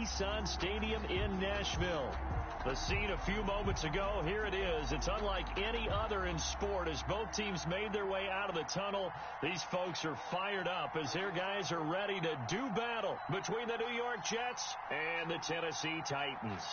Nissan Stadium in Nashville. The scene a few moments ago, here it is. It's unlike any other in sport as both teams made their way out of the tunnel. These folks are fired up as their guys are ready to do battle between the New York Jets and the Tennessee Titans.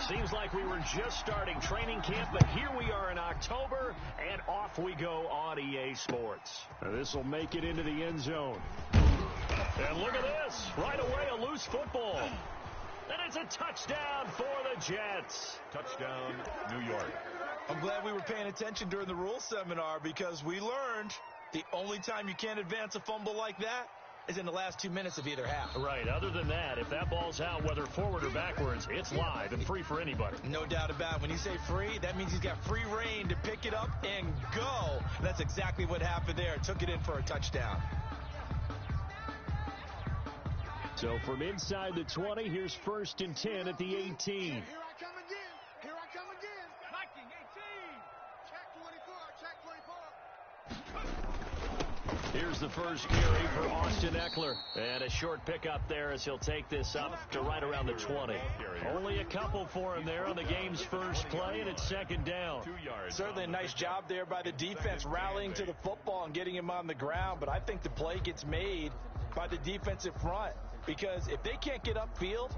Seems like we were just starting training camp, but here we are in October, and off we go on EA Sports. This will make it into the end zone. And look at this. Right away, a loose football. And it's a touchdown for the Jets. Touchdown, New York. I'm glad we were paying attention during the rules seminar because we learned the only time you can't advance a fumble like that is in the last 2 minutes of either half. Right. Other than that, if that ball's out, whether forward or backwards, it's live and free for anybody. No doubt about it. When you say free, that means he's got free reign to pick it up and go. That's exactly what happened there. Took it in for a touchdown. So from inside the 20, here's 1st and 10 at the 18. Here I come again. Here I come again. Viking 18. Check 24. Check 24. Here's the first carry for Austin Ekeler. And a short pickup there as he'll take this up to right around the 20. Only a couple for him there on the game's first play, and it's 2nd down. 2 yards. Certainly a nice job there by the defense rallying to the football and getting him on the ground. But I think the play gets made by the defensive front because if they can't get upfield,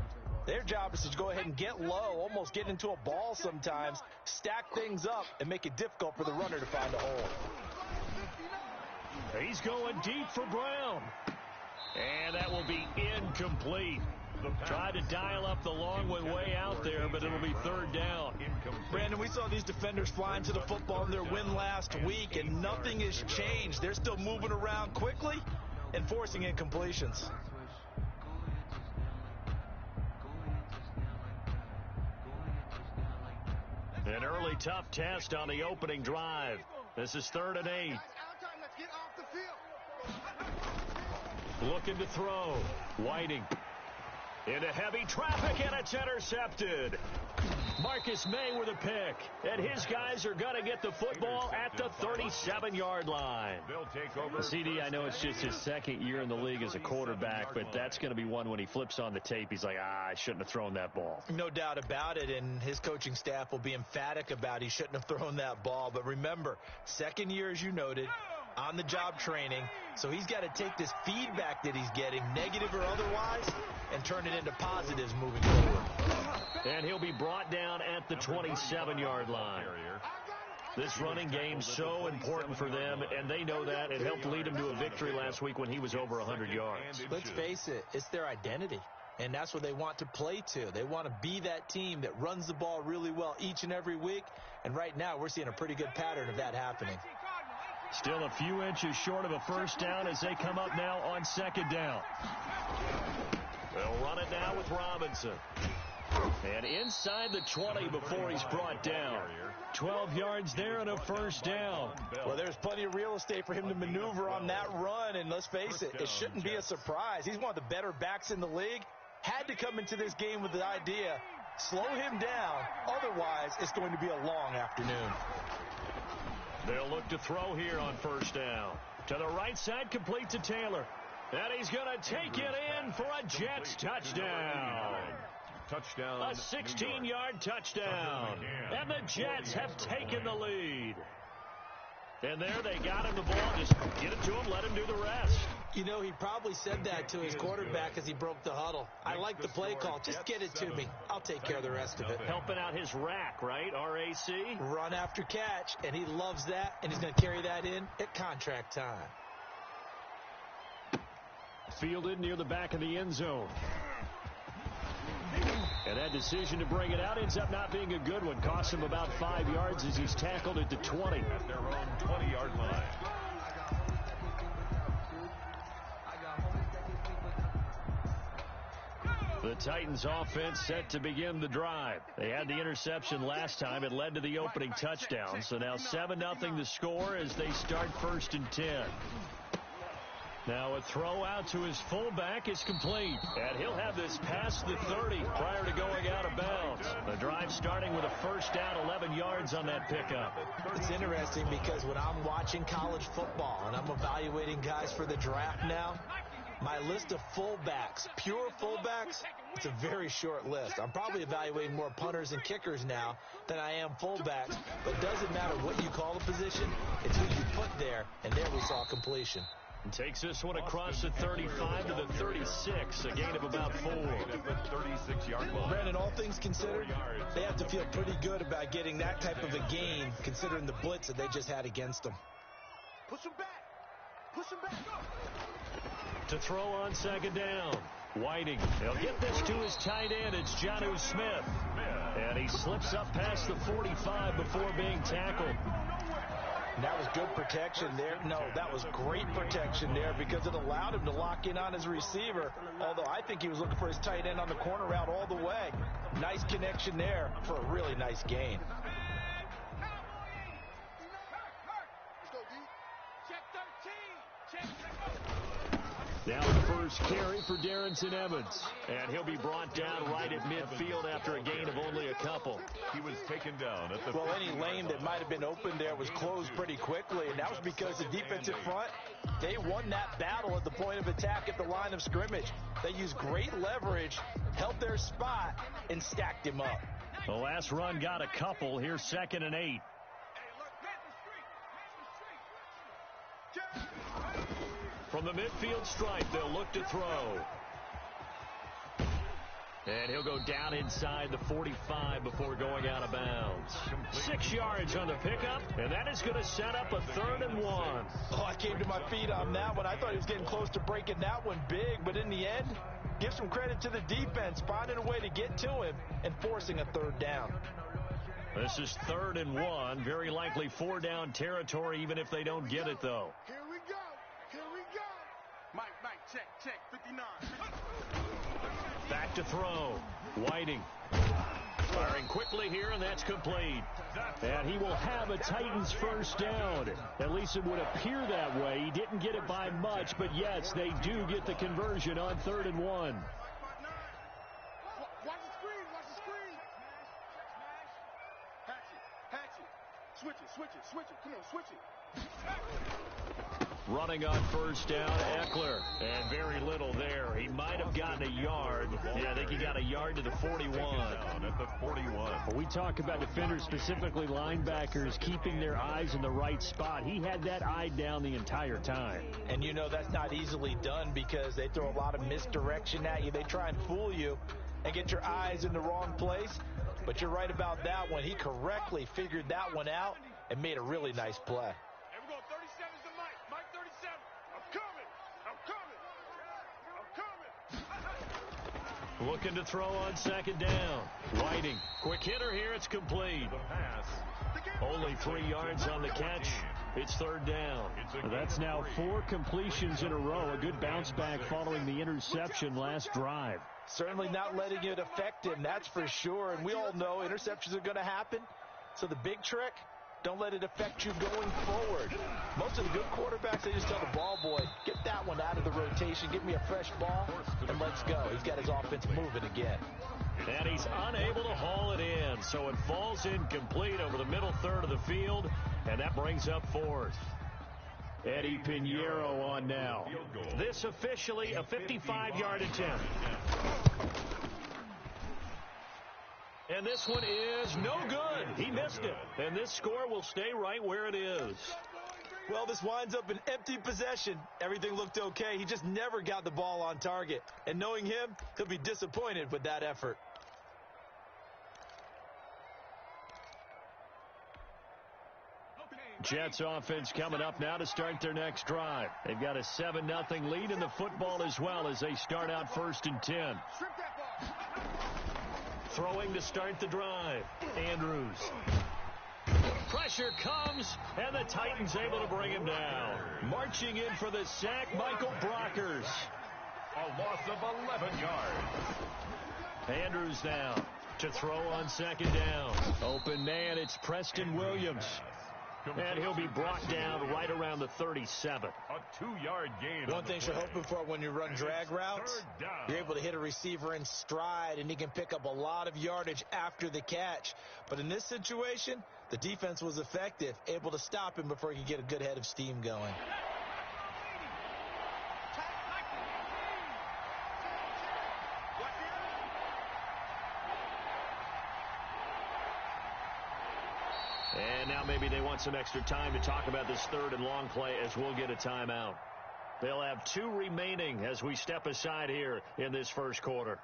their job is to go ahead and get low, almost get into a ball sometimes, stack things up, and make it difficult for the runner to find a hole. He's going deep for Brown. And that will be incomplete. Tried to dial up the long one way out there, but it'll be 3rd down. Brandon, we saw these defenders flying to the football in their win last week, and nothing has changed. They're still moving around quickly and forcing incompletions. An early tough test on the opening drive. This is 3rd and 8. Get off the field. Looking to throw. Whiting. Into heavy traffic, and it's intercepted. Marcus May with a pick. And his guys are going to get the football at the 37-yard line. They'll take over. CD, I know it's just his 2nd year in the league as a quarterback, but that's going to be one when he flips on the tape. He's like, I shouldn't have thrown that ball. No doubt about it, and his coaching staff will be emphatic about he shouldn't have thrown that ball. But remember, 2nd year, as you noted, on-the-job training, so he's got to take this feedback that he's getting, negative or otherwise, and turn it into positives moving forward. And he'll be brought down at the 27-yard line. This running game's so important for them, and they know that. It helped lead them to a victory last week when he was over 100 yards. Let's face it, it's their identity, and that's what they want to play to. They want to be that team that runs the ball really well each and every week, and right now we're seeing a pretty good pattern of that happening. Still a few inches short of a 1st down as they come up now on 2nd down. They'll run it now with Robinson. And inside the 20 before he's brought down. 12 yards there and a 1st down. Well, there's plenty of real estate for him to maneuver on that run, and let's face it, it shouldn't be a surprise. He's one of the better backs in the league. Had to come into this game with the idea, slow him down, otherwise it's going to be a long afternoon. They'll look to throw here on 1st down. To the right side, complete to Taylor. And he's going to take it in for a Jets touchdown. Touchdown. A 16-yard touchdown. And the Jets have taken the lead. And there they got him the ball. Just get it to him, let him do the rest. You know, he probably said that to his quarterback as he broke the huddle. I like the play call. Just get it to me. I'll take care of the rest of it. Helping out his rack, right? RAC. Run after catch, and he loves that, and he's going to carry that in at contract time. Fielded near the back of the end zone. And that decision to bring it out ends up not being a good one. Costs him about 5 yards as he's tackled at the 20. At their own 20-yard line. The Titans offense set to begin the drive. They had the interception last time. It led to the opening touchdown. So now 7-0 the score as they start 1st and 10. Now a throw out to his fullback is complete. And he'll have this past the 30 prior to going out of bounds. The drive starting with a first down, 11 yards on that pickup. It's interesting because when I'm watching college football and I'm evaluating guys for the draft now, my list of fullbacks, pure fullbacks, it's a very short list. I'm probably evaluating more punters and kickers now than I am fullbacks. But it doesn't matter what you call the position. It's who you put there. And there we saw completion. And takes this one across the 35 to the 36, a gain of about 4. At the 36-yard line. Brandon, all things considered, they have to feel pretty good about getting that type of a gain considering the blitz that they just had against them. Push him back. Push him back. To throw on second down. Whiting. He'll get this to his tight end. It's Jonnu Smith. And he slips up past the 45 before being tackled. And that was good protection there. No, that was great protection there because it allowed him to lock in on his receiver, although I think he was looking for his tight end on the corner route all the way. Nice connection there for a really nice gain. Let's go, D. Check 13. Check. Now the first carry for Darrington Evans. And he'll be brought down right at midfield after a gain of only a couple. He was taken down at the Well, any lane that might have been open there was closed pretty quickly, and that was because the defensive front, they won that battle at the point of attack at the line of scrimmage. They used great leverage, held their spot, and stacked him up. The last run got a couple. Here's 2nd and 8. From the midfield stripe, they'll look to throw. And he'll go down inside the 45 before going out of bounds. 6 yards on the pickup, and that is going to set up a 3rd and 1. Oh, I came to my feet on that one. I thought he was getting close to breaking that one big, but in the end, give some credit to the defense, finding a way to get to him and forcing a 3rd down. This is 3rd and 1, very likely 4-down territory, even if they don't get it, though. Here we go. Here we go. Mike, check, 59. Back to throw. Whiting. Firing quickly here, and that's complete. And he will have a Titans first down. At least it would appear that way. He didn't get it by much, but yes, they do get the conversion on 3rd and 1. Watch the screen. Watch the screen. Hatch it. Switch it. Come on, switch it. Running on first down, Eckler. And very little there. He might have gotten a yard. Yeah, I think he got a yard to the 41. down at the 41. We talk about defenders, specifically linebackers, keeping their eyes in the right spot. He had that eye down the entire time. And you know that's not easily done because they throw a lot of misdirection at you. They try and fool you and get your eyes in the wrong place. But you're right about that one. He correctly figured that one out and made a really nice play. Here we go. 37's the Mike. Mike 37. I'm coming. Looking to throw on second down. Whiting. Quick hitter here. It's complete. The pass. Only 3 yards on the catch. It's 3rd down. That's now 4 completions in a row. A good bounce back following the interception last drive. Certainly not letting it affect him, that's for sure. And we all know interceptions are going to happen. So the big trick, don't let it affect you going forward. Most of the good quarterbacks, they just tell the ball boy, get that one out of the rotation, give me a fresh ball, and let's go. He's got his offense moving again. And he's unable to haul it in, so it falls incomplete over the middle third of the field, and that brings up 4th. Eddie Pinheiro on now. This officially a 55-yard attempt. And this one is no good. He missed it. And this score will stay right where it is. Well, this winds up an empty possession. Everything looked okay. He just never got the ball on target. And knowing him, he'll be disappointed with that effort. Jets offense coming up now to start their next drive. They've got a 7-0 lead in the football as well as they start out 1st and 10. Throwing to start the drive. Andrews. Pressure comes, and the Titans able to bring him down. Marching in for the sack, Michael Brockers. A loss of 11 yards. Andrews now to throw on second down. Open man, it's Preston Williams. And he'll be brought down right around the 37. A 2-yard gain. One thing you're hoping for when you run drag routes, you're able to hit a receiver in stride, and he can pick up a lot of yardage after the catch. But in this situation, the defense was effective, able to stop him before he could get a good head of steam going. And now maybe they want some extra time to talk about this third and long play as we'll get a timeout. They'll have 2 remaining as we step aside here in this first quarter.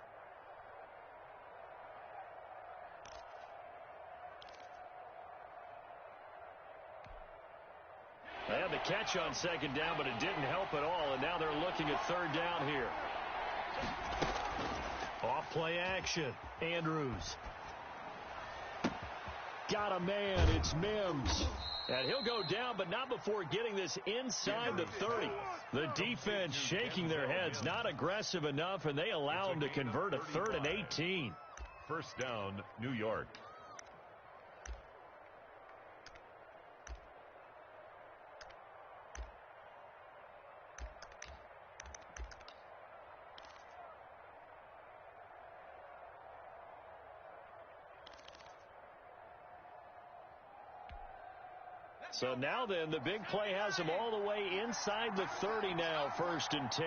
They had the catch on second down, but it didn't help at all, and now they're looking at third down here. Off play action. Andrews. Got a man. It's Mims. And he'll go down, but not before getting this inside the 30. The defense shaking their heads, not aggressive enough, and they allow him to convert a 3rd and 18. First down, New York. So now then, the big play has them all the way inside the 30 now, 1st and 10.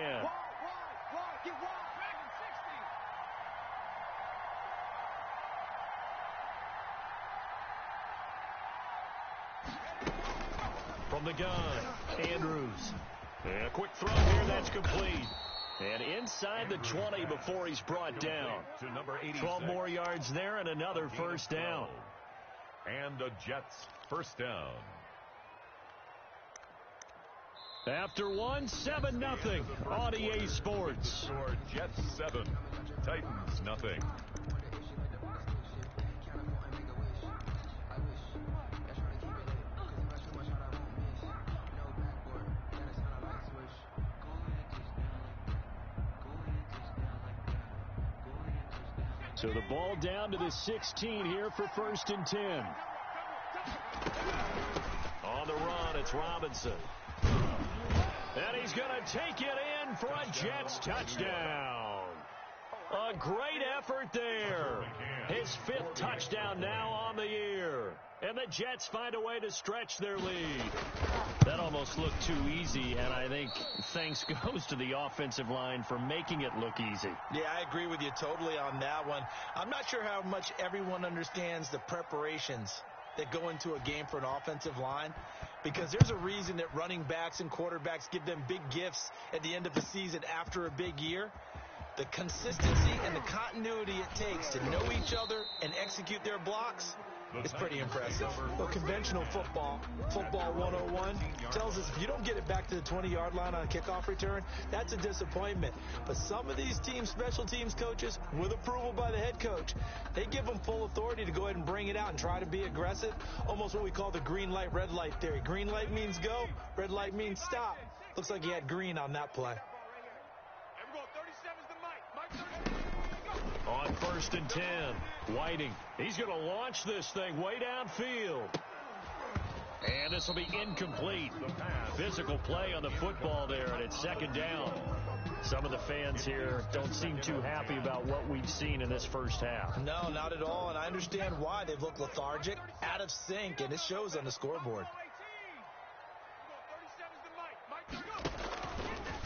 From the gun, Andrews. And a quick throw here, that's complete. And inside the 20 before he's brought down. 12 more yards there and another first down. And the Jets first down. After 1, 7-0 on EA Sports. Score Jets 7, Titans nothing. So the ball down to the 16 here for 1st and 10. On the run, it's Robinson. And he's going to take it in for a Jets touchdown. A great effort there. His 5th touchdown now on the year. And the Jets find a way to stretch their lead. That almost looked too easy, and I think thanks goes to the offensive line for making it look easy. Yeah, I agree with you totally on that one. I'm not sure how much everyone understands the preparations that go into a game for an offensive line, because there's a reason that running backs and quarterbacks give them big gifts at the end of the season after a big year. The consistency and the continuity it takes to know each other and execute their blocks is pretty impressive. Well, conventional football 101 tells us if you don't get it back to the 20-yard line on a kickoff return, that's a disappointment. But some of these teams, special teams coaches, with approval by the head coach, they give them full authority to go ahead and bring it out and try to be aggressive, almost what we call the green light, red light theory. Green light means go, red light means stop. Looks like he had green on that play. On 1st and 10, Whiting. He's going to launch this thing way downfield. And this will be incomplete. Physical play on the football there, and it's 2nd down. Some of the fans here don't seem too happy about what we've seen in this first half. No, not at all, and I understand why. They've looked lethargic, out of sync, and it shows on the scoreboard.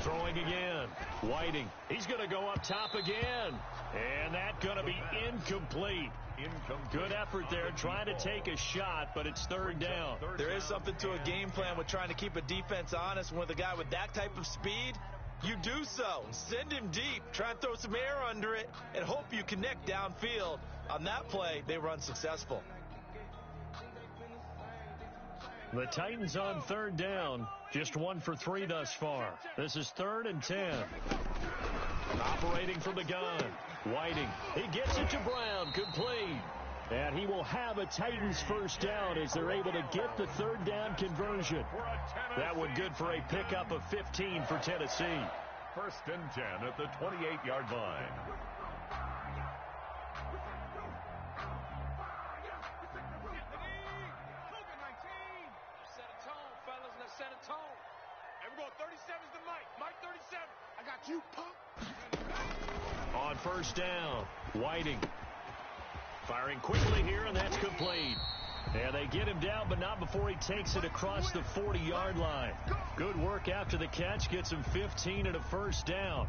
Throwing again. Whiting. He's going to go up top again. And that's going to be incomplete. Good effort there, trying to take a shot, but it's 3rd down. There is something to a game plan with trying to keep a defense honest. With a guy with that type of speed, you do so. Send him deep. Try and throw some air under it and hope you connect downfield. On that play, they run successful. The Titans on 3rd down. Just 1 for 3 thus far. This is 3rd and 10. Operating from the gun. Whiting. He gets it to Brown. Complete. And he will have a Titans first down as they're able to get the 3rd down conversion. That one good for a pickup of 15 for Tennessee. 1st and 10 at the 28-yard line. 37's the Mike. Mike 37. I got you, punk. On first down, Whiting. Firing quickly here, and that's complete. And they get him down, but not before he takes it across the 40-yard line. Good work after the catch. Gets him 15 and a first down.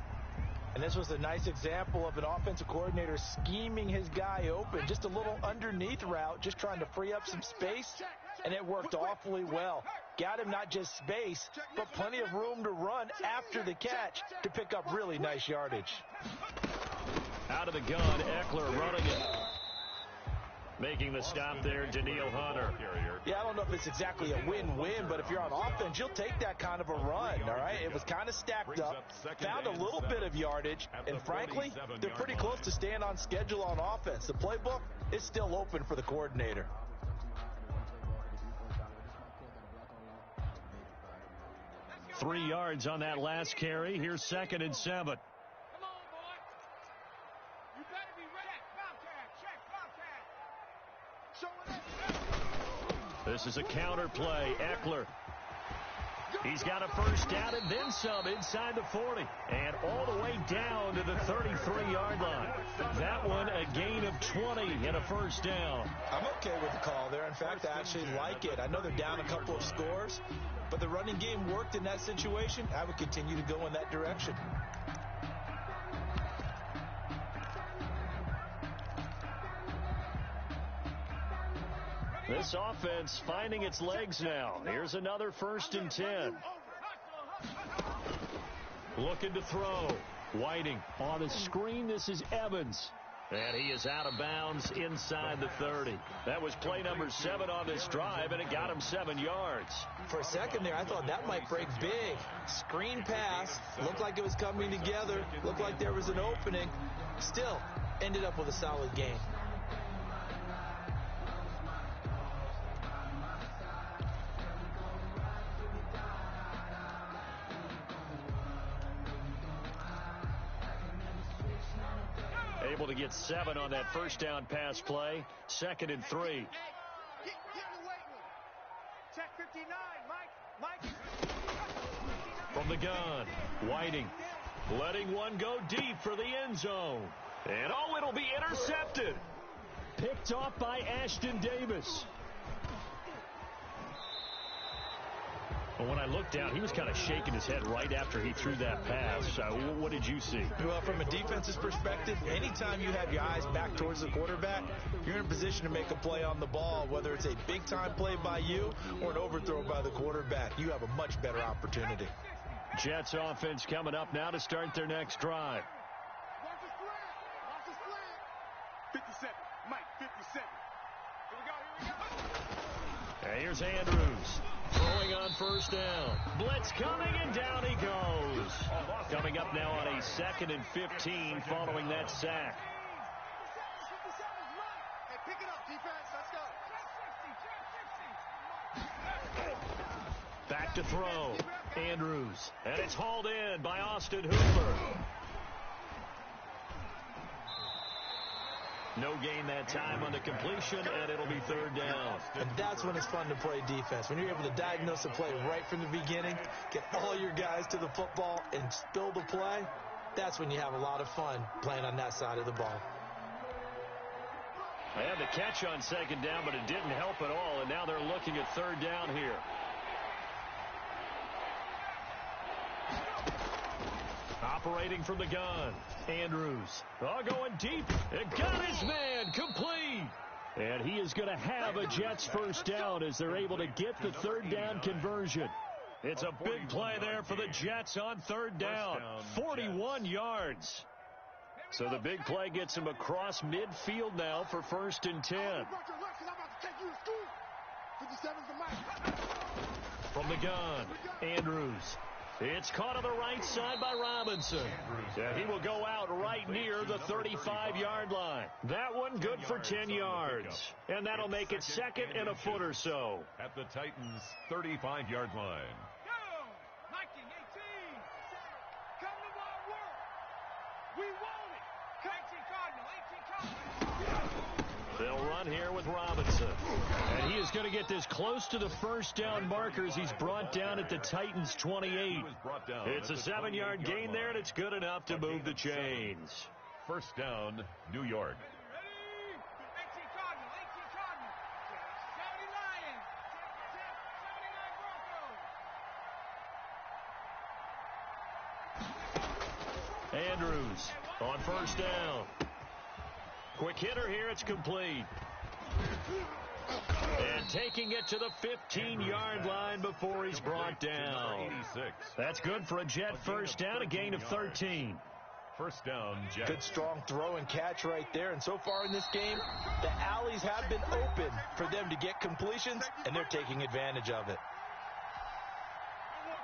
And this was a nice example of an offensive coordinator scheming his guy open. Just a little underneath route, just trying to free up some space, and it worked awfully well. Got him not just space, but plenty of room to run after the catch to pick up really nice yardage. Out of the gun, Eckler running it. Making the stop there, Danielle Hunter. Yeah, I don't know if it's exactly a win-win, but if you're on offense, you'll take that kind of a run, all right? It was kind of stacked up, found a little bit of yardage, and frankly, they're pretty close to staying on schedule on offense. The playbook is still open for the coordinator. Three yards on that last carry. Here's 2nd and 7. This is a counter play. Eckler. He's got a first down and then some inside the 40. And all the way down to the 33-yard line. That one a gain of 20 and a first down. I'm okay with the call there. In fact, I actually like it. I know they're down a couple of scores, but the running game worked in that situation. I would continue to go in that direction. This offense finding its legs now. Here's another 1st and 10. Looking to throw. Whiting on a screen. This is Evans. And he is out of bounds inside the 30. That was play number 7 on this drive, and it got him 7 yards. For a second there, I thought that might break big. Screen pass. Looked like it was coming together. Looked like there was an opening. Still, ended up with a solid game. Able to get 7 on that first down pass play. 2nd and 3. Get in the weight room. Check 59, Mike. From the gun, Whiting letting one go deep for the end zone. And oh, it'll be intercepted. Picked off by Ashton Davis. But when I looked down, he was kind of shaking his head right after he threw that pass. What did you see? Well, from a defense's perspective, anytime you have your eyes back towards the quarterback, you're in a position to make a play on the ball, whether it's a big-time play by you or an overthrow by the quarterback. You have a much better opportunity. Jets offense coming up now to start their next drive. Watch the slant. Watch the slant. 57. Mike, 57. Here we go. And here's Andrews. Throwing on first down. Blitz coming, and down he goes. Coming up now on a 2nd and 15 following that sack. Hey, pick it up, defense. Let's go. Back to throw. Andrews. And it's hauled in by Austin Hooper. No gain that time on the completion, and it'll be 3rd down. And that's when it's fun to play defense. When you're able to diagnose a play right from the beginning, get all your guys to the football, and spill the play, that's when you have a lot of fun playing on that side of the ball. They had the catch on 2nd down, but it didn't help at all, and now they're looking at 3rd down here. Operating from the gun, Andrews. Going deep. It got his man complete. And he is going to have a Jets first down as they're able to get the 3rd down conversion. It's a big play there for the Jets on 3rd down. 41 yards. So the big play gets him across midfield now for 1st and 10. From the gun, Andrews. It's caught on the right side by Robinson. Yeah, he will go out right near the 35-yard line. That one good for 10 yards. And that'll make it 2nd and a foot or so. At the Titans' 35-yard line. Go! 1918. Come to my work. We want it. 18 Cardinal. 18 Cardinal. They'll run shotgun here with Robinson. And he is going to get this close to the first down markers. He's brought down at the Titans' 28. It's a 7-yard gain there, and it's good enough to move the chains. First down, New York. Andrews on first down. Quick hitter here. It's complete. And taking it to the 15-yard line before he's brought down. That's good for a Jet first down, a gain of 13. First down, Jets. Good strong throw and catch right there. And so far in this game, the alleys have been open for them to get completions, and they're taking advantage of it.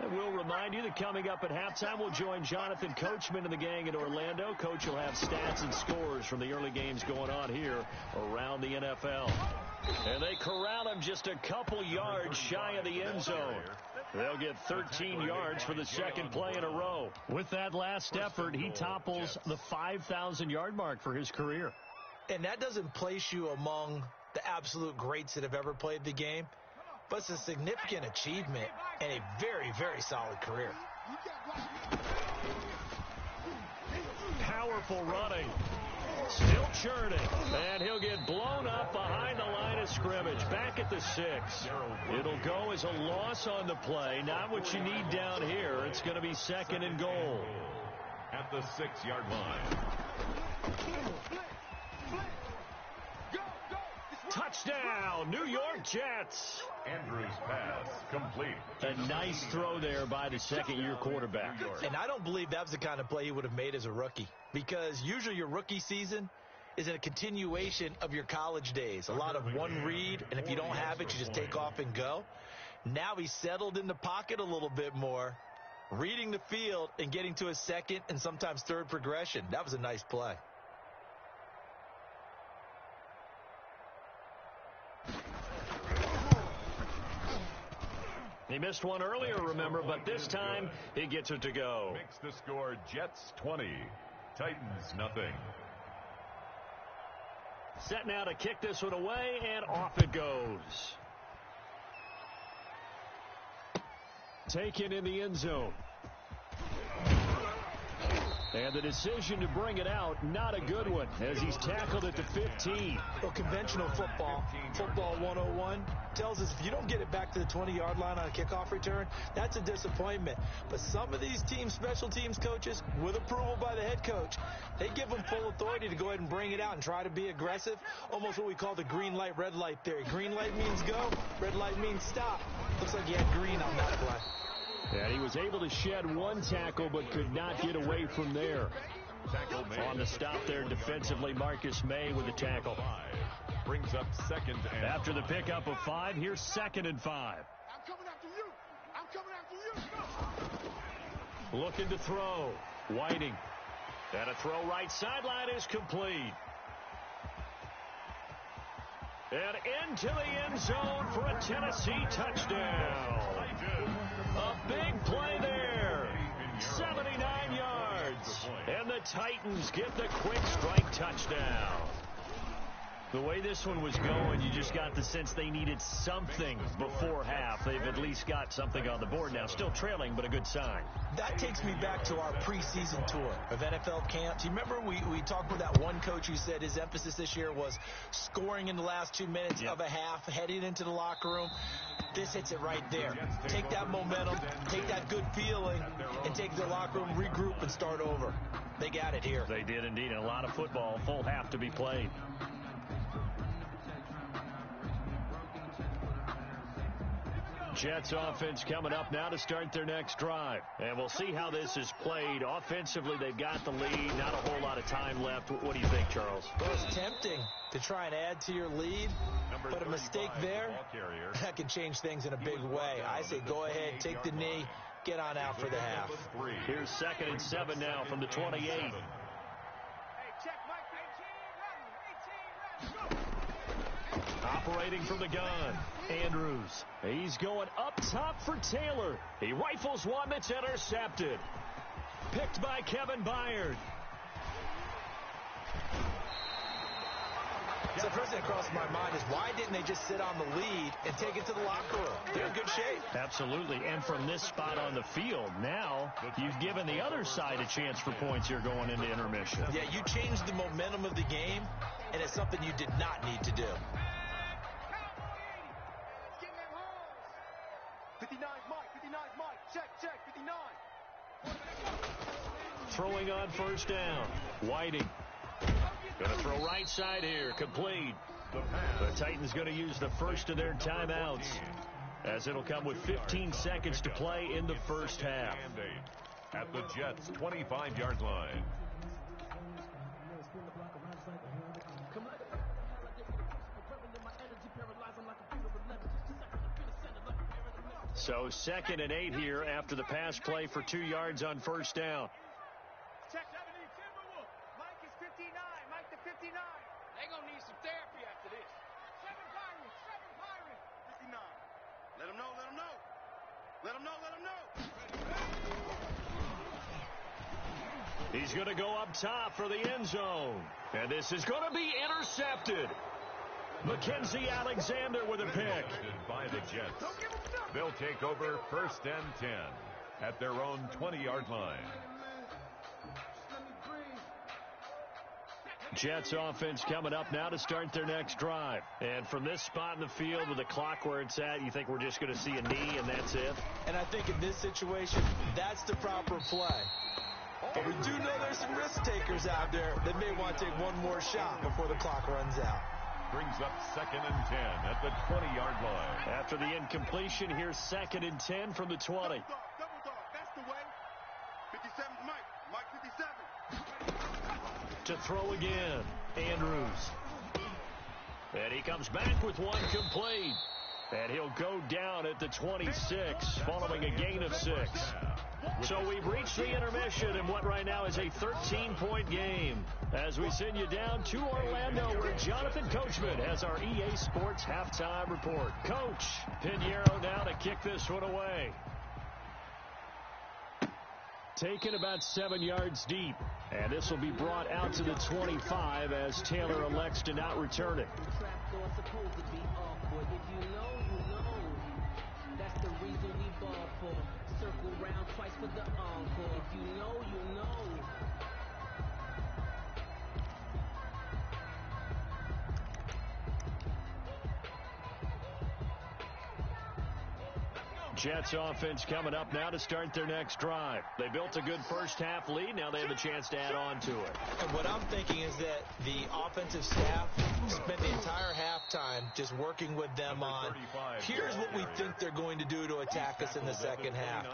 And we'll remind you that coming up at halftime, we'll join Jonathan Coachman and the gang in Orlando. Coach will have stats and scores from the early games going on here around the NFL. And they corral him just a couple yards shy of the end zone. They'll get 13 yards for the second play in a row. With that last effort, he topples the 5,000-yard mark for his career. And that doesn't place you among the absolute greats that have ever played the game, but it's a significant achievement and a very, very solid career. Powerful running. Still churning. And he'll get blown up behind the line of scrimmage. Back at the 6. It'll go as a loss on the play. Not what you need down here. It's going to be second and goal. At the 6-yard line. Touchdown, New York Jets. Andrews pass complete. A nice throw there by the second-year quarterback. And I don't believe that was the kind of play he would have made as a rookie, because usually your rookie season is a continuation of your college days. A lot of one read, and if you don't have it, you just take off and go. Now he's settled in the pocket a little bit more, reading the field and getting to a second and sometimes third progression. That was a nice play. He missed one earlier, remember, but this time he gets it to go. Makes the score Jets 20, Titans nothing. Set now to kick this one away, and off it goes. Taken in the end zone. And the decision to bring it out, not a good one, as he's tackled at the 15. Well, conventional football 101, tells us if you don't get it back to the 20-yard line on a kickoff return, that's a disappointment. But some of these team special teams coaches, with approval by the head coach, they give them full authority to go ahead and bring it out and try to be aggressive, almost what we call the green light, red light theory. Green light means go, red light means stop. Looks like he had green on that play. And he was able to shed one tackle but could not get away from there. On the stop there defensively, Marcus May with the tackle. Brings up second and after the pickup of 5, here's second and 5. I'm coming after you. I'm coming after you. Looking to throw. Whiting. And a throw right sideline is complete. And into the end zone for a Tennessee touchdown. A big play there. 79 yards. And the Titans get the quick strike touchdown. The way this one was going, you just got the sense they needed something before half. They've at least got something on the board now. Still trailing, but a good sign. That takes me back to our preseason tour of NFL camps. You remember we talked with that one coach who said his emphasis this year was scoring in the last 2 minutes of a half, heading into the locker room. This hits it right there. Take that momentum, take that good feeling, and take the locker room, regroup, and start over. They got it here. They did indeed. And a lot of football, full half to be played. Jets offense coming up now to start their next drive. And we'll see how this is played. Offensively, they've got the lead. Not a whole lot of time left. What do you think, Charles? Well, it's tempting to try and add to your lead, but a mistake there, that can change things in a big way. I say go ahead, take the knee, get on out for the half. Here's second and 7 now from the 28. Operating from the gun, Andrews. He's going up top for Taylor. He rifles one that's intercepted. Picked by Kevin Byard. It's a first thing that crosses my mind is why didn't they just sit on the lead and take it to the locker room? They're in good shape. Absolutely. And from this spot on the field, now you've given the other side a chance for points here going into intermission. Yeah, you changed the momentum of the game, and it's something you did not need to do. 59 Mike, 59 Mike, check, 59. Throwing on first down. Whiting. Going to throw right side here. Complete. The Titans going to use the first of their timeouts, as it'll come with 15 seconds to play in the first half. At the Jets' 25-yard line. So 2nd and 8 here after the pass play for 2 yards on first down. Check 70 Timberwolf. Mike is 59. Mike to 59. They gonna need some therapy after this. 7 Pirates. 59. Let them know. Let them know. He's going to go up top for the end zone. And this is going to be intercepted. Mackenzie Alexander with a pick. By the Jets. They'll take over 1st and 10 at their own 20-yard line. Jets offense coming up now to start their next drive. And from this spot in the field with the clock where it's at, you think we're just going to see a knee and that's it? And I think in this situation, that's the proper play. But we do know there's some risk takers out there that may want to take one more shot before the clock runs out. Brings up 2nd and 10 at the 20-yard line. After the incompletion, here's 2nd and 10 from the 20. Double dog. That's the way. 57's Mike. Mike 57. To throw again, Andrews. And he comes back with one complete. And he'll go down at the 26 following a gain of 6. So we've reached the intermission in what right now is a 13-point game, as we send you down to Orlando, where Jonathan Coachman has our EA Sports halftime report. Coach, Pinheiro now to kick this one away. Taken about 7 yards deep, and this will be brought out to the 25 as Taylor elects to not return it. That's the reason we ball for. Circle round twice for the encore. If you know, you know. Jets offense coming up now to start their next drive. They built a good first half lead. Now they have a chance to add on to it. And what I'm thinking is that the offensive staff spent the entire halftime just working with them on, here's what we think they're going to do to attack us in the second half.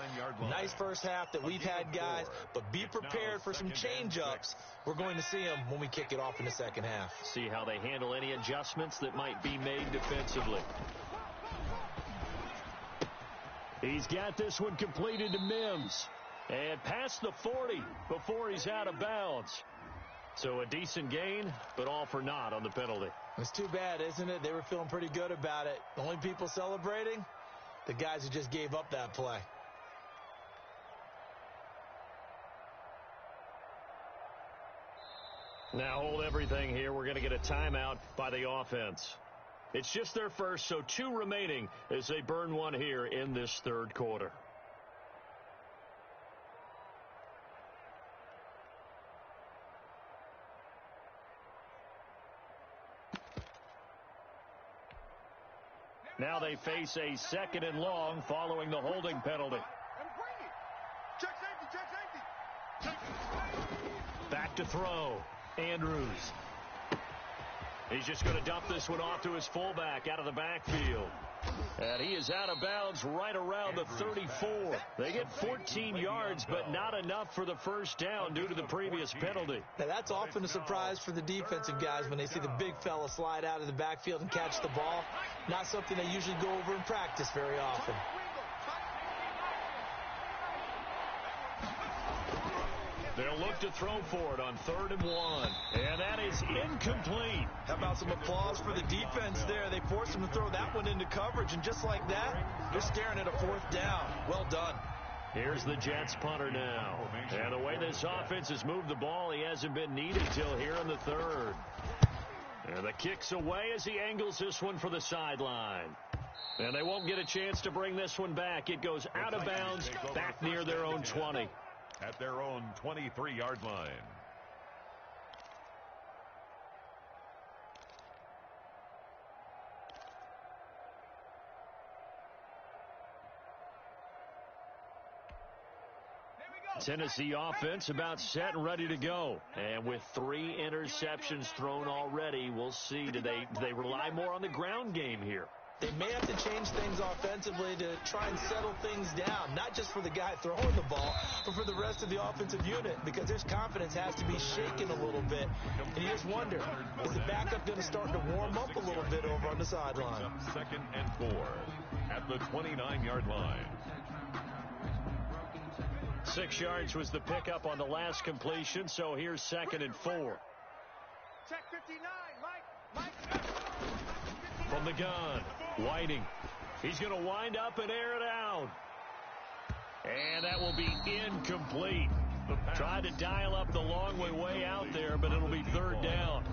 Nice first half that we've had, guys, but be prepared for some change-ups. We're going to see them when we kick it off in the second half. See how they handle any adjustments that might be made defensively. He's got this one completed to Mims. And past the 40 before he's out of bounds. So a decent gain, but all for naught on the penalty. It's too bad, isn't it? They were feeling pretty good about it. The only people celebrating? The guys who just gave up that play. Now hold everything here. We're going to get a timeout by the offense. It's just their first, so 2 remaining as they burn one here in this third quarter. Now they face a 2nd and long following the holding penalty. Check safety. Back to throw. Andrews. He's just going to dump this one off to his fullback out of the backfield. And he is out of bounds right around the 34. They get 14 yards, but not enough for the first down due to the previous penalty. Now, that's often a surprise for the defensive guys when they see the big fella slide out of the backfield and catch the ball. Not something they usually go over in practice very often. They'll look to throw for it on 3rd and 1. And that is incomplete. How about some applause for the defense there? They forced him to throw that one into coverage, and just like that, they're staring at a 4th down. Well done. Here's the Jets punter now. And the way this offense has moved the ball, he hasn't been needed till here in the 3rd. And the kick's away as he angles this one for the sideline. And they won't get a chance to bring this one back. It goes out of bounds, back near their own 20. At their own 23-yard line. Tennessee offense about set and ready to go. And with 3 interceptions thrown already, we'll see. Do they rely more on the ground game here? They may have to change things offensively to try and settle things down, not just for the guy throwing the ball, but for the rest of the offensive unit, because their confidence has to be shaken a little bit. And you just wonder, is the backup going to start to warm up a little bit over on the sideline? 2nd and 4 at the 29-yard line. 6 yards was the pickup on the last completion, so here's 2nd and 4. Check 59, Mike. From the gun, Whiting. He's going to wind up and air it out. And that will be incomplete. Tried to dial up the long way out there, but it'll be 3rd down.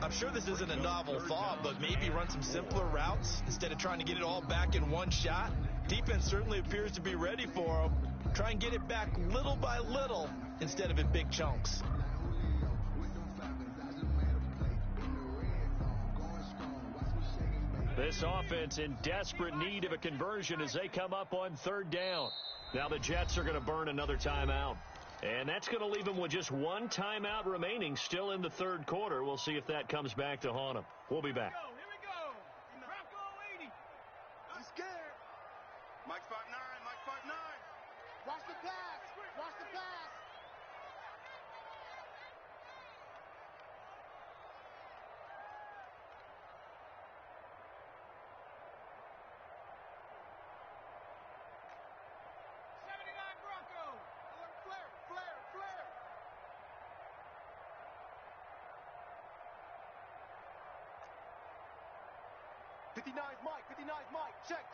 I'm sure this isn't a novel thought, but maybe run some simpler routes instead of trying to get it all back in one shot. Defense certainly appears to be ready for him. Try and get it back little by little instead of in big chunks. This offense in desperate need of a conversion as they come up on 3rd down. Now the Jets are going to burn another timeout. And that's going to leave them with just 1 timeout remaining still in the 3rd quarter. We'll see if that comes back to haunt them. We'll be back. Here we go. Bronco 80. I'm scared. Mike 5'9", Mike 5'9". Watch the pass. Watch the pass.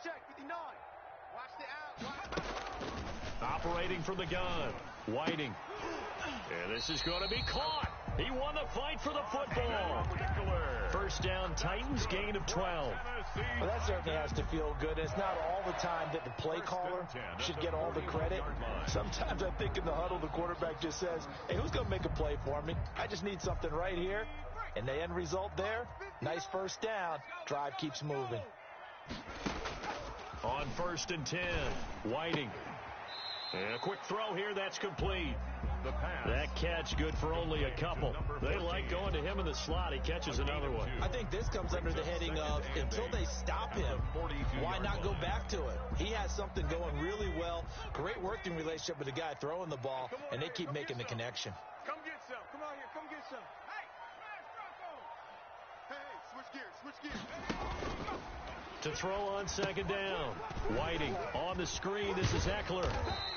Check, 59. Watch the out. Operating from the gun, Whiting. And this is going to be caught. He won the fight for the football. 1st down, Titans, gain of 12. Well, that certainly has to feel good. It's not all the time that the play caller should get all the credit. Sometimes I think in the huddle, the quarterback just says, hey, who's going to make a play for me? I just need something right here. And the end result there, nice 1st down. Drive keeps moving. On 1st and 10, Whiting. And a quick throw here, that's complete. That catch good for only a couple. They like going to him in the slot. He catches another one. I think this comes under the heading of until they stop him, why not go back to it? He has something going really well. Great working relationship with the guy throwing the ball, and they keep making the connection. Come get some. Come on here. Come get some. Hey, switch gears. To throw on 2nd down. Whiting on the screen. This is Eckler.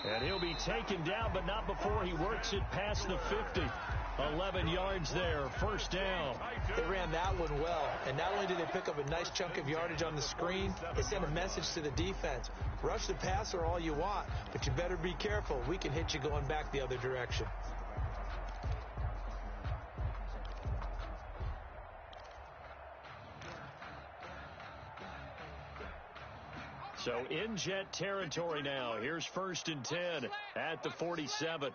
And he'll be taken down, but not before he works it past the 50. 11 yards there. 1st down. They ran that one well. And not only did they pick up a nice chunk of yardage on the screen, they sent a message to the defense. Rush the passer all you want, but you better be careful. We can hit you going back the other direction. So in Jet territory now. Here's 1st and 10 at the 47.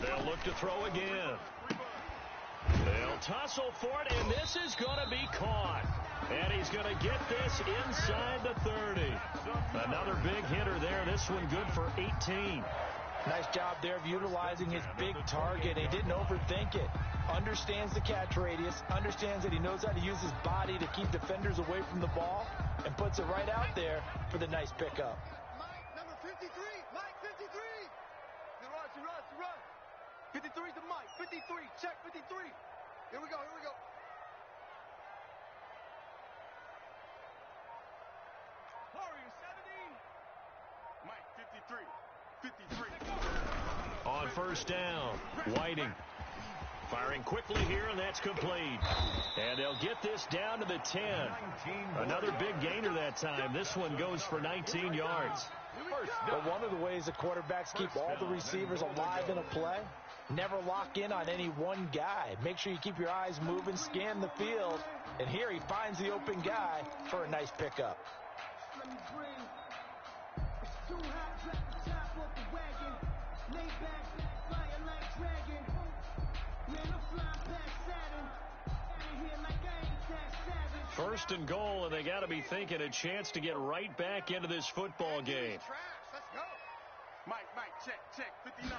They'll look to throw again. They'll tussle for it, and this is going to be caught. And he's going to get this inside the 30. Another big hitter there. This one good for 18. Nice job there of utilizing his big target. He didn't overthink it. Understands the catch radius, understands that he knows how to use his body to keep defenders away from the ball, and puts it right out there for the nice pickup. Mike, number 53. Mike, 53. Run. 53 to Mike. 53. Check 53. Here we go. Warrior 70. Mike, 53. On 1st down, Whiting. Firing quickly here, and that's complete. And they'll get this down to the 10. Another big gainer that time. This one goes for 19 yards. But one of the ways the quarterbacks keep all the receivers alive in a play, never lock in on any one guy. Make sure you keep your eyes moving, scan the field, and here he finds the open guy for a nice pickup. First and goal, and they got to be thinking a chance to get right back into this football game. Let's go. Mike, check, 59.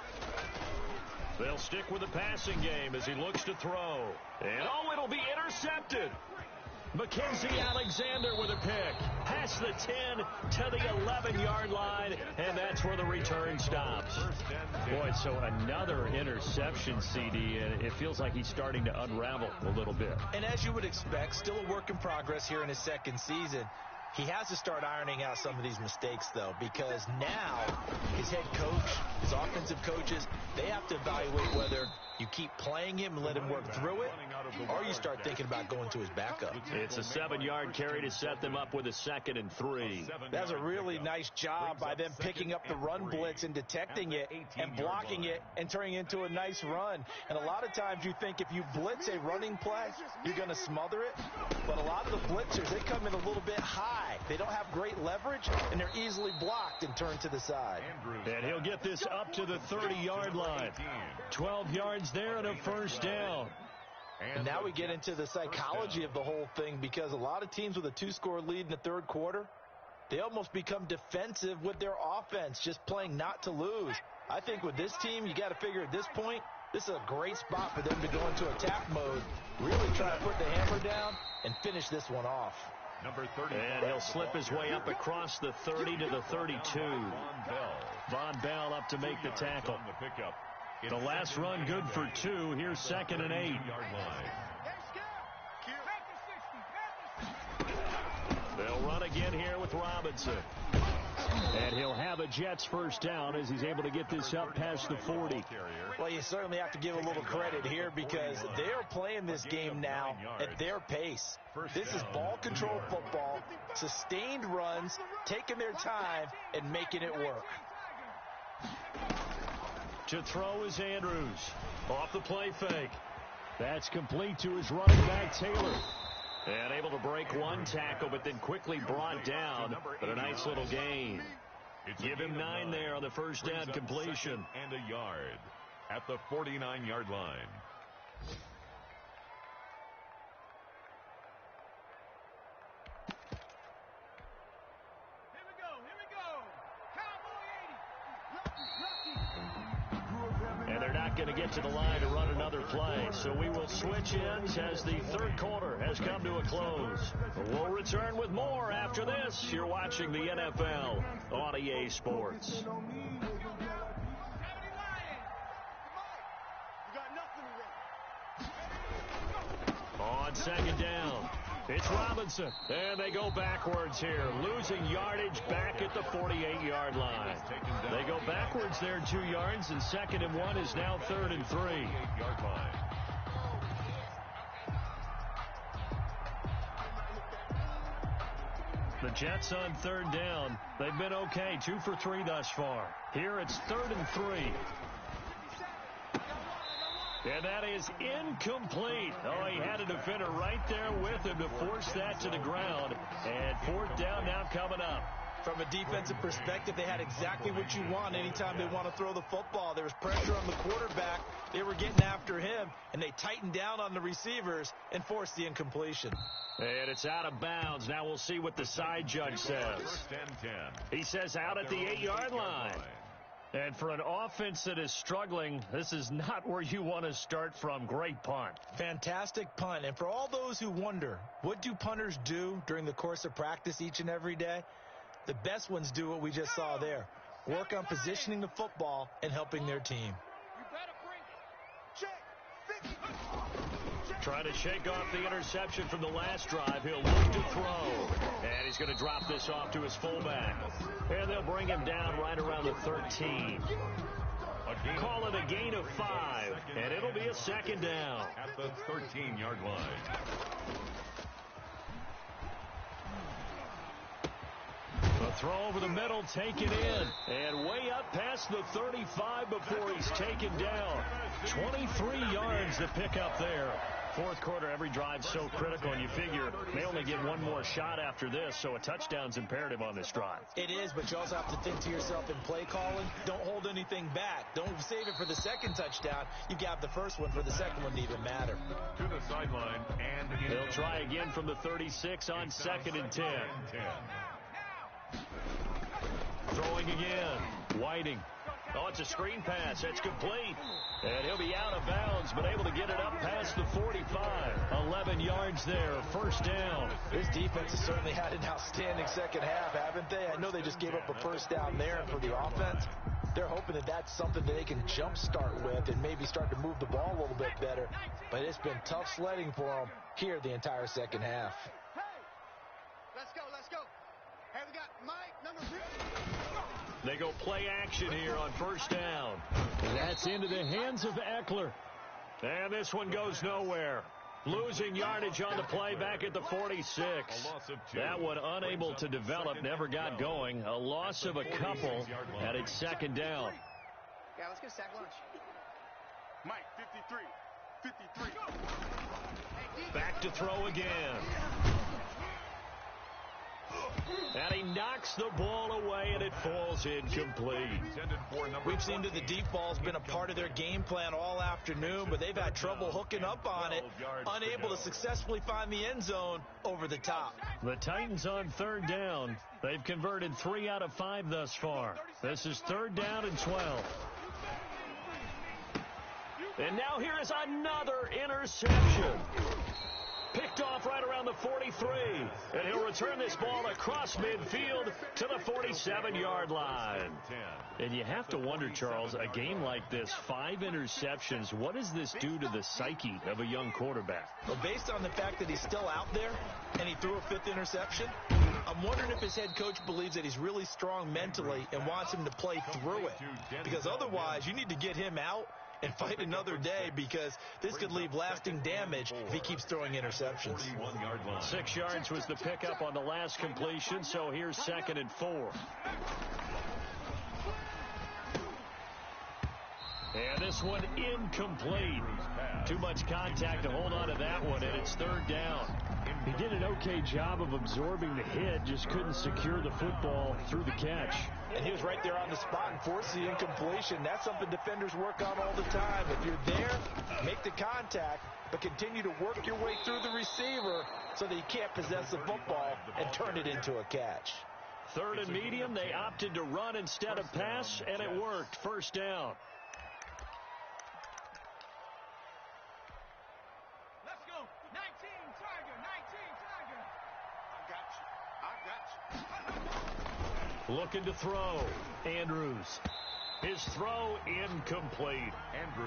They'll stick with the passing game as he looks to throw. And, it'll be intercepted. Mackenzie Alexander with a pick. Past the 10 to the 11-yard line, and that's where the return stops. Boy, so another interception, CD, and it feels like he's starting to unravel a little bit. And as you would expect, still a work in progress here in his second season. He has to start ironing out some of these mistakes, though, because now his head coach, his offensive coaches, they have to evaluate whether you keep playing him and let him work through it, or you start thinking about going to his backup. It's a 7-yard carry to set them up with a 2nd and 3. That's a really nice job by them picking up the run blitz and detecting it and blocking it and turning it into a nice run. And a lot of times you think if you blitz a running play, you're going to smother it. But a lot of the blitzers, they come in a little bit high. They don't have great leverage, and they're easily blocked and turned to the side. And he'll get this up to the 30-yard line. 12 yards there and a first down. And now we get into the psychology of the whole thing, because a lot of teams with a 2-score lead in the third quarter, they almost become defensive with their offense, just playing not to lose. I think with this team, you got to figure at this point, this is a great spot for them to go into attack mode, really try to put the hammer down and finish this one off. Number 30. And he'll slip his way up across the 30 to the 32. Von Bell up to make the tackle. The last run good for 2. Here's 2nd and 8. They'll run again here with Robinson. And he'll have a Jets first down as he's able to get this up past the 40. Well, you certainly have to give a little credit here, because they're playing this game now at their pace. This is ball control football, sustained runs, taking their time, and making it work. To throw is Andrews. Off the play fake. That's complete to his running back, Taylor. And able to break one tackle, but then quickly brought down. But a nice little gain. Give him 9 there on the first down completion. And a yard at the 49-yard line. And they're not going to get to the line to run another play. So we will switch ends as the third quarter has come to a close. We'll return with more after this. You're watching the NFL on EA Sports. On second down, it's Robinson. And they go backwards here, losing yardage back at the 48-yard line. They go backwards there 2 yards, and 2nd and 1 is now 3rd and 3. The Jets on 3rd down. They've been okay, 2 for 3 thus far. Here it's 3rd and 3. And that is incomplete. Oh, he had a defender right there with him to force that to the ground. And 4th down now coming up. From a defensive perspective, they had exactly what you want anytime they want to throw the football. There was pressure on the quarterback. They were getting after him, and they tightened down on the receivers and forced the incompletion. And it's out of bounds. Now we'll see what the side judge says. 1st and 10. He says out at the 8-yard line. And for an offense that is struggling, this is not where you want to start from. Great punt. Fantastic punt. And for all those who wonder, what do punters do during the course of practice each and every day? The best ones do what we just saw there. Work on positioning the football and helping their team. Trying to shake off the interception from the last drive. He'll look to throw. And he's going to drop this off to his fullback. And they'll bring him down right around the 13. Call it a gain of 5. And it'll be a 2nd down. At the 13-yard line. throw over the middle, taken in. And way up past the 35 before he's taken down. 23 yards to pick up there. Fourth quarter, every drive so critical, and you figure they only get one more shot after this, so a touchdown's imperative on this drive. It is, but you also have to think to yourself in play calling, don't hold anything back. Don't save it for the second touchdown. You got the first one for the second one to even matter. To the sideline, and they'll try again from the 36 on 2nd and 10. Throwing again. Whiting. Oh, it's a screen pass. That's complete. And he'll be out of bounds, but able to get it up past the 45. 11 yards there. First down. This defense has certainly had an outstanding second half, haven't they? I know they just gave up a first down there, and for the offense, they're hoping that that's something that they can jumpstart with and maybe start to move the ball a little bit better. But it's been tough sledding for them here the entire second half. Hey, let's go, let's go. Hey, we got Mike, number 3. They go play action here on first down. That's into the hands of Eckler. And this one goes nowhere. Losing yardage on the play back at the 46. That one unable to develop, never got going. A loss of a couple at its second down. Yeah, let's get a sack lunch. Mike, 53. Back to throw again. And he knocks the ball away, and it falls incomplete. We've seen that the deep ball's been a part of their game plan all afternoon, but they've had trouble hooking up on it, unable to successfully find the end zone over the top. The Titans on third down. They've converted 3 out of 5 thus far. This is third down and 12. And now here is another interception. Picked off right around the 43. And he'll return this ball across midfield to the 47-yard line. And you have to wonder, Charles, a game like this, 5 interceptions, what does this do to the psyche of a young quarterback? Well, based on the fact that he's still out there and he threw a 5th interception, I'm wondering if his head coach believes that he's really strong mentally and wants him to play through it. Because otherwise, you need to get him out and fight another day, because this could leave lasting damage if he keeps throwing interceptions. 6 yards was the pickup on the last completion, so here's 2nd and 4. And this one incomplete. Too much contact to hold on to that one, and it's third down. He did an okay job of absorbing the hit, just couldn't secure the football through the catch. And he was right there on the spot and forced the incompletion. That's something defenders work on all the time. If you're there, make the contact, but continue to work your way through the receiver so that he can't possess the football and turn it into a catch. Third and medium, they opted to run instead of pass, and it worked. First down. Let's go. 19, Tiger, 19, Tiger. I got you. Looking to throw. Andrews. His throw incomplete.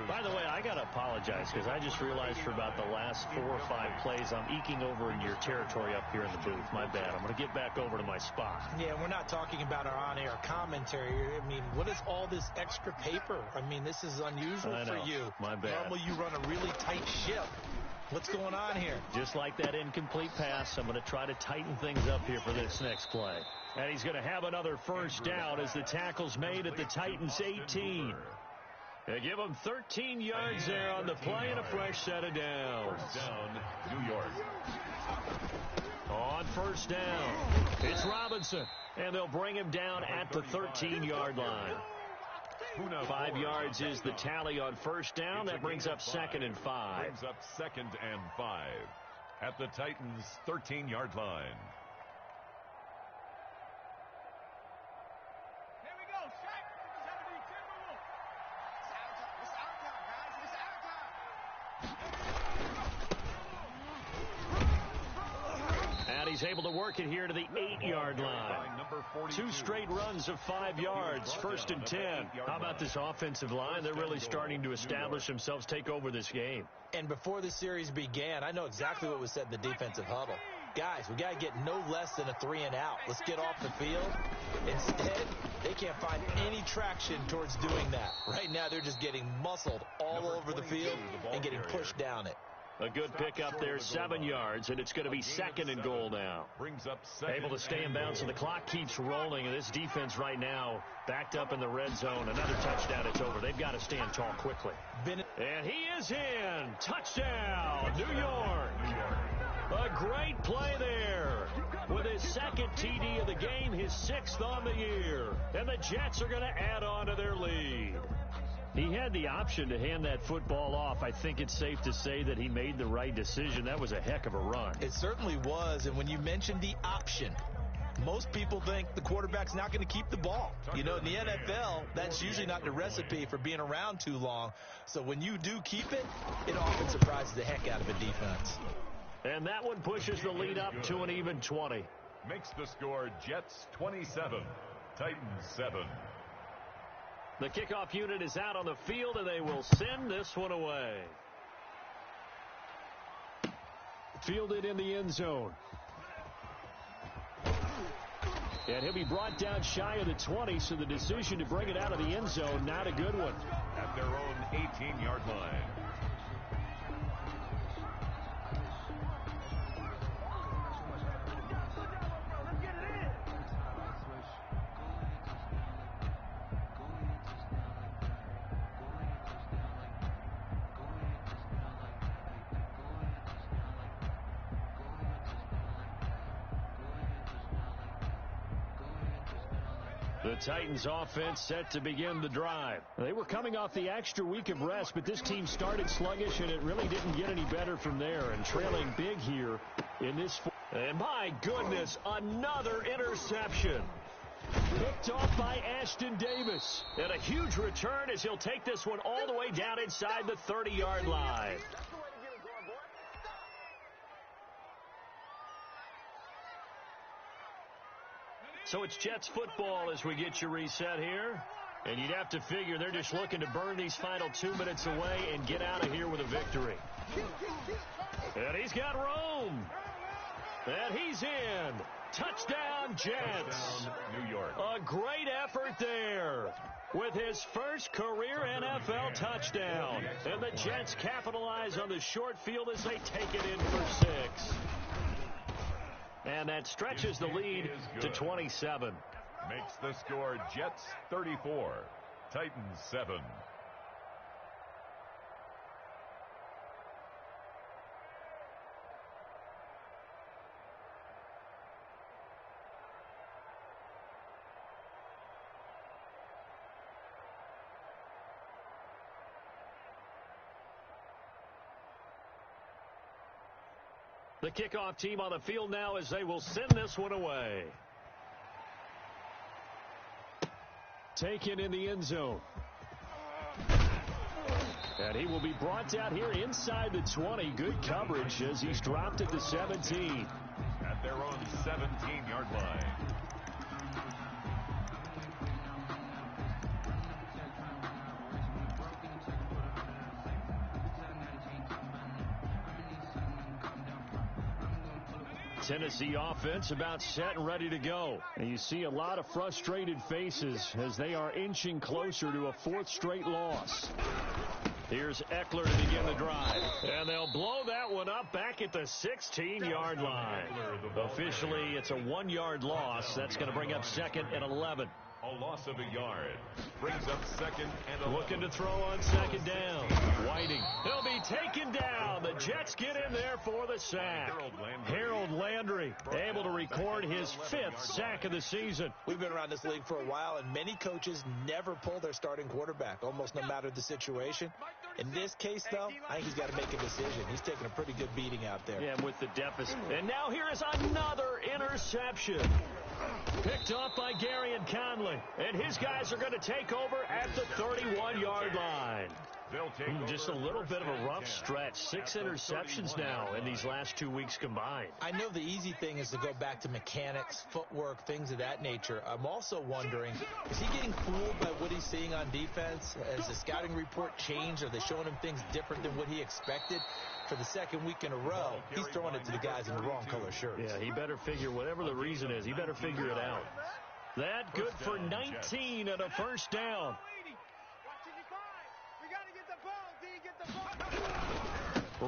By the way, I got to apologize because I just realized for about the last 4 or 5 plays I'm eking over in your territory up here in the booth. My bad. I'm going to get back over to my spot. Yeah, we're not talking about our on-air commentary. I mean, what is all this extra paper? I mean, this is unusual for you. My bad. Normally you run a really tight ship. What's going on here? Just like that incomplete pass, I'm going to try to tighten things up here for this next play. And he's going to have another first down as the tackle's made at the Titans' 18. They give him 13 yards there on the play and a fresh set of downs. First down, New York. On first down, it's Robinson. And they'll bring him down at the 13-yard line. 5 yards is the tally on first down. That brings up 2nd and 5. Brings up 2nd and 5 at the Titans' 13-yard line. Here we go. Shaq. Timberwolf. It's our time, guys. It's our time. And he's able to work it here to the 8-yard line. 2 straight runs of 5 yards. 1st and 10. How about this offensive line? They're really starting to establish themselves, take over this game. And before the series began, I know exactly what was said in the defensive huddle. Guys, we got to get no less than a 3 and out. Let's get off the field. Instead, they can't find any traction towards doing that. Right now, they're just getting muscled all over the field and getting pushed down it. A good pickup there, 7 yards, and it's going to be 2nd and goal now. Able to stay in bounds, and the clock keeps rolling, and this defense right now backed up in the red zone. Another touchdown, it's over. They've got to stand tall quickly. And he is in. Touchdown, New York. A great play there. With his 2nd TD of the game, his 6th on the year. And the Jets are going to add on to their lead. He had the option to hand that football off. I think it's safe to say that he made the right decision. That was a heck of a run. It certainly was. And when you mentioned the option, most people think the quarterback's not going to keep the ball. You know, in the NFL, that's usually not the recipe for being around too long. So when you do keep it, it often surprises the heck out of a defense. And that one pushes the lead up to an even 20. Makes the score Jets 27, Titans 7. The kickoff unit is out on the field, and they will send this one away. Fielded in the end zone. And he'll be brought down shy of the 20, so the decision to bring it out of the end zone, not a good one. At their own 18-yard line. The Titans offense set to begin the drive. They were coming off the extra week of rest, but this team started sluggish, and it really didn't get any better from there. And trailing big here in this. And my goodness, another interception. Picked off by Ashton Davis. And a huge return as he'll take this one all the way down inside the 30-yard line. So it's Jets football as we get you reset here. And you'd have to figure they're just looking to burn these final 2 minutes away and get out of here with a victory. And he's got room. And he's in. Touchdown, Jets. Touchdown, New York. A great effort there with his first career NFL touchdown. And the Jets capitalize on the short field as they take it in for 6. And that stretches the lead to 27. Makes the score Jets 34, Titans 7. The kickoff team on the field now as they will send this one away. Taken in the end zone. And he will be brought down here inside the 20. Good coverage as he's dropped at the 17. At their own 17-yard line. Tennessee offense about set and ready to go. And you see a lot of frustrated faces as they are inching closer to a 4th straight loss. Here's Eckler to begin the drive. And they'll blow that one up back at the 16-yard line. Officially, it's a 1-yard loss. That's going to bring up 2nd and 11. A loss of a yard. Brings up 2nd and 11. Looking to throw on 2nd down. Whiting. He'll be taken down. The Jets get in there for the sack. Harold Landry able to record his 5th sack of the season. We've been around this league for a while, and many coaches never pull their starting quarterback, almost no matter the situation. In this case, though, I think he's got to make a decision. He's taking a pretty good beating out there. Yeah, with the deficit. And now here is another interception. Picked off by Garyon Conley. And his guys are going to take over at the 31-yard line. Just a little bit of a rough stretch. 6 interceptions now in these last 2 weeks combined. I know the easy thing is to go back to mechanics, footwork, things of that nature. I'm also wondering, is he getting fooled by what he's seeing on defense? Has the scouting report changed? Are they showing him things different than what he expected? For the 2nd week in a row, he's throwing it to the guys in the wrong color shirts. Yeah, he better figure, wwhatever the reason is, he better figure it out. That good for 19 and a first down.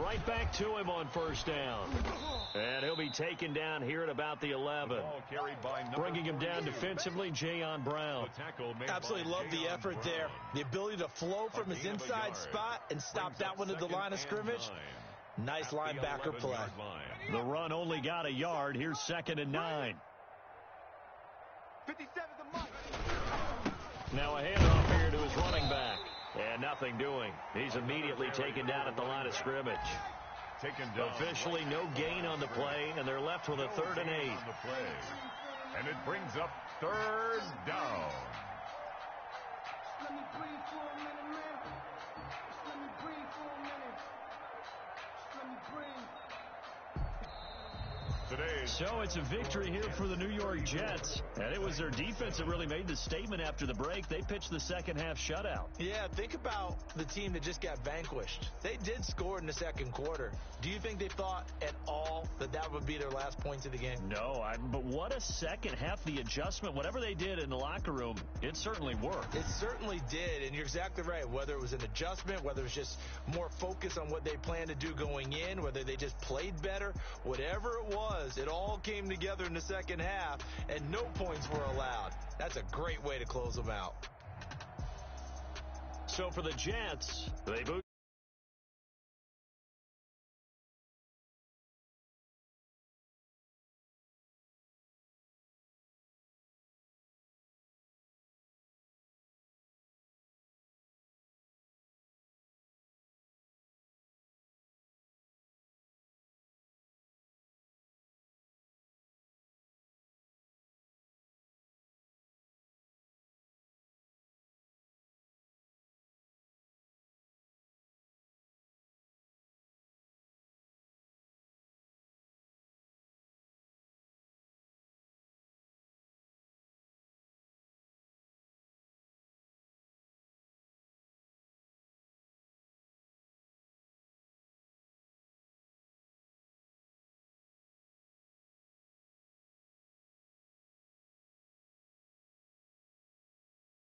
right back to him on first down. And he'll be taken down here at about the 11. Bringing him down defensively, Jayon Brown. Absolutely love the effort there. The ability to flow from his inside spot and stop that one at the line of scrimmage. Nice linebacker play. The run only got a yard. Here's 2nd and 9. 57 the mark. Now a handoff here to his running back. And nothing doing. He's immediately taken down at the line of scrimmage. Officially no gain on the play, and they're left with a 3rd and 8. And it brings up 3rd down. Let me breathe for a minute, man. Let me breathe for a minute. Let me breathe. So it's a victory here for the New York Jets. And it was their defense that really made the statement after the break. They pitched the second half shutout. Yeah, think about the team that just got vanquished. They did score in the second quarter. Do you think they thought at all that that would be their last points of the game? No, but what a second half. The adjustment, whatever they did in the locker room, it certainly worked. It certainly did, and you're exactly right. Whether it was an adjustment, whether it was just more focus on what they planned to do going in, whether they just played better, whatever it was, it all came together in the second half, and no points were allowed. That's a great way to close them out. So for the Jets, they boot.